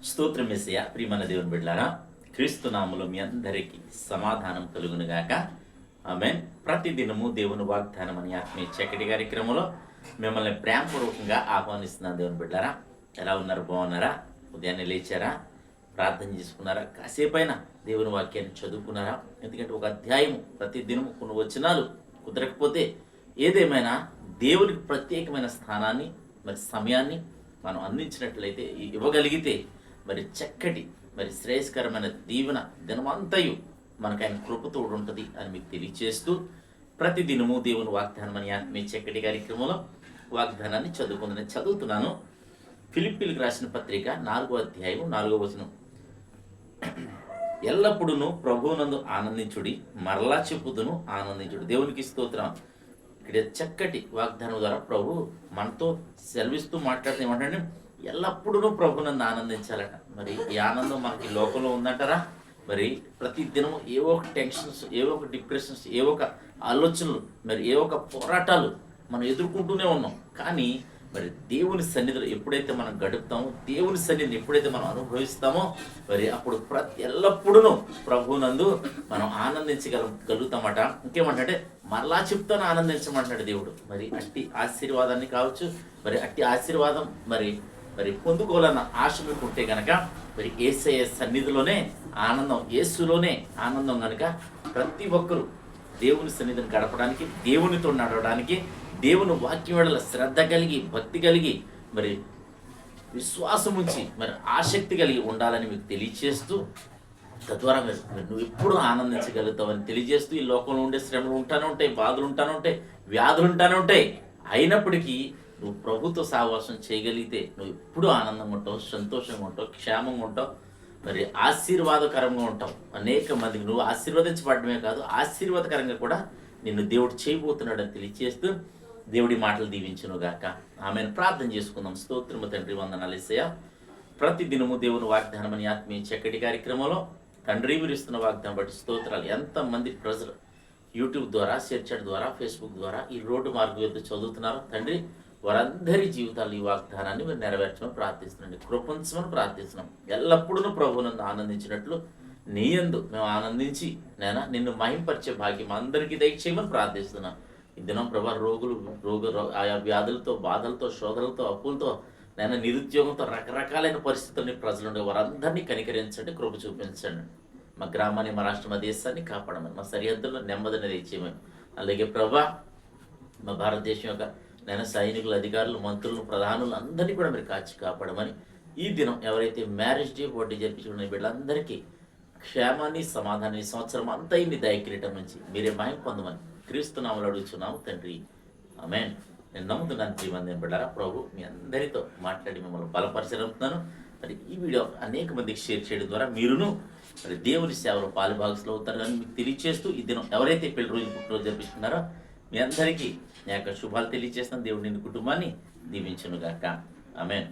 స్తోత్రం యేసయ్య. ప్రియమైన దేవుని బిడ్డలారా, క్రీస్తు నామములో మీ అందరికీ సమాధానం కలుగునుగాక. ఆమేన్. ప్రతిదినము దేవుని వాగ్దానం అనే ఆత్మీయ చక్కటి కార్యక్రమంలో మిమ్మల్ని ప్రేమపూర్వకంగా ఆహ్వానిస్తున్నాను. దేవుని బిడ్డలారా, ఎలా ఉన్నారు? బాగున్నారా? ఉదయాన్నే లేచారా? ప్రార్థన చేసుకున్నారా? కాసేపైనా దేవుని వాక్యాన్ని చదువుకున్నారా? ఎందుకంటే ఒక అధ్యాయం ప్రతిదినము కొన్ని వచనాలు కుదరకపోతే ఏదేమైనా దేవునికి ప్రత్యేకమైన స్థానాన్ని మరి సమయాన్ని మనం అందించినట్లయితే ఇవ్వగలిగితే మరి చక్కటి మరి శ్రేయస్కరమైన దీవెన దినమంతయు మనకు ఆయన కృపతోడు ఉంటుంది అని మీకు తెలియచేస్తూ ప్రతిదినము దేవుని వాగ్దానం అని ఆత్మీయ చక్కటి కార్యక్రమంలో వాగ్దానాన్ని చదువుతున్నాను. ఫిలిప్పీలకు రాసిన పత్రిక 4వ అధ్యాయం 4వ వచనం. ఎల్లప్పుడూ ప్రభువునందు ఆనందించుడి, మరలా చెప్పుదును ఆనందించుడు. దేవునికి స్తోత్రం. ఇక్కడ చక్కటి వాగ్దానం ద్వారా ప్రభు మనతో సెలవిస్తూ మాట్లాడితే ఏమంటే ఎల్లప్పుడూ ప్రభునందు ఆనందించాలట. మరి ఈ ఆనందం మనకి లోకంలో ఉందంటారా? మరి ప్రతి దినం ఏవో ఒక టెన్షన్స్, ఏవో ఒక డిప్రెషన్స్, ఏవో ఒక ఆలోచనలు, మరి ఏవో ఒక పోరాటాలు మనం ఎదుర్కొంటూనే ఉన్నాం. కానీ మరి దేవుని సన్నిధిలో ఎప్పుడైతే మనం గడుపుతామో, దేవుని సన్నిధిని ఎప్పుడైతే మనం అనుభవిస్తామో మరి అప్పుడు ఎల్లప్పుడూ ప్రభువునందు మనం ఆనందించగలుగుతామట. ఇంకేమంటే మరలా చెప్తాను ఆనందించమంటాడు దేవుడు. మరి అట్టి ఆశీర్వాదాన్ని కావచ్చు, మరి అట్టి ఆశీర్వాదం మరి మరి పొందుకోవాలన్న ఆశ మీకు ఉంటే కనుక మరి యేసయ్య సన్నిధిలోనే ఆనందం, యేసులోనే ఆనందం కనుక ప్రతి ఒక్కరూ దేవుని సన్నిధిని గడపడానికి, దేవునితో నడవడానికి, దేవుని వాక్యం వెడల శ్రద్ధ కలిగి, భక్తి కలిగి, మరి విశ్వాసం ఉంచి, మరి ఆసక్తి కలిగి ఉండాలని మీకు తెలియచేస్తూ తద్వారా నువ్వు ఎప్పుడు ఆనందించగలుగుతావని తెలియజేస్తూ ఈ లోకంలో ఉండే శ్రమలు ఉంటానే ఉంటాయి, బాధలు ఉంటానే ఉంటాయి, వ్యాధులు ఉంటానే ఉంటాయి. అయినప్పటికీ నువ్వు ప్రభుతో సహవాసం చేయగలిగితే నువ్వు ఎప్పుడు ఆనందంగా ఉంటావు, సంతోషంగా ఉంటావు, క్షేమంగా ఉంటావు, మరి ఆశీర్వాదకరంగా ఉంటావు. అనేక మందికి నువ్వు ఆశీర్వదించబడమే కాదు, ఆశీర్వాదకరంగా కూడా నిన్ను దేవుడు చేయబోతున్నాడని తెలియజేస్తూ దేవుడి మాటలు దీవించునుగాక. ఆమెను ప్రార్థన చేసుకుందాం. స్తోత్రము తండ్రి, వందనాలు యేసయ్య. ప్రతి దినము దేవుని వాగ్దానం అని ఆత్మీయ చక్కటి కార్యక్రమంలో తండ్రి మీరు ఇస్తున్న వాగ్దానం బట్టి స్తోత్రాలు. ఎంతమంది ప్రజలు యూట్యూబ్ ద్వారా, షేర్ ద్వారా, ఫేస్బుక్ ద్వారా ఈ రోడ్డు మార్గం మీద చదువుతున్నారు తండ్రి, వారందరి జీవితాలు ఈ వాగ్దానాన్ని మీరు నెరవేర్చమని ప్రార్థిస్తున్నాండి. కృపించమని ప్రార్థిస్తున్నాం. ఎల్లప్పుడూ ప్రభువునందు ఆనందించినట్లు నీ యందు మేము ఆనందించి నేను నిన్ను మహింపరిచే భాగ్యం అందరికీ దయచేయమని ప్రార్థిస్తున్నాం. ఈ దినం ప్రభా ఆయా వ్యాధులతో, బాధలతో, శోధనలతో, అప్పులతో, నేను నిరుద్యోగంతో, రకరకాలైన పరిస్థితుల్ని ప్రజలుండే వారందరినీ కనికరించండి, కృప చూపించండి. మా గ్రామాన్ని, మా రాష్ట్ర, మా దేశాన్ని కాపాడమని, మా సరిహద్దుల్లో నెమ్మదిని తెచ్చేయమని, అలాగే ప్రభా మా భారతదేశం యొక్క నేను సైనికులు, అధికారులు, మంత్రులు, ప్రధానులు అందరినీ కూడా మీరు కాచి కాపాడమని, ఈ దినం ఎవరైతే మ్యారేజ్ డే పోటీ జరిపించుకున్న వీళ్ళందరికీ క్షేమాన్ని, సమాధానాన్ని, సంవత్సరం అంతా ఇన్ని దయకిరీటం నుంచి మీరే మహిమ పొందమని క్రీస్తు నామములో అడుగుచున్నాము తండ్రి. ఆమేన్. నేను నమ్ముతున్నాను ప్రియమంది బిడ్డలారా, ప్రభు మీ అందరితో మాట్లాడి మిమ్మల్ని బలపరచగలుగుతున్నాను. మరి ఈ వీడియో అనేక మందికి షేర్ చేయడం ద్వారా మీరును మరి దేవుని సేవలో పాలుభాగస్తులు అవుతారు కానీ మీకు తెలియజేస్తూ ఈ దినం ఎవరైతే పుట్టినరోజు జరిపిస్తున్నారో మీ అందరికీ నా యొక్క శుభాలు తెలియజేస్తాను. దేవుడు నిన్ను కుటుంబాన్ని దీవించునుగాక. ఆమేన్.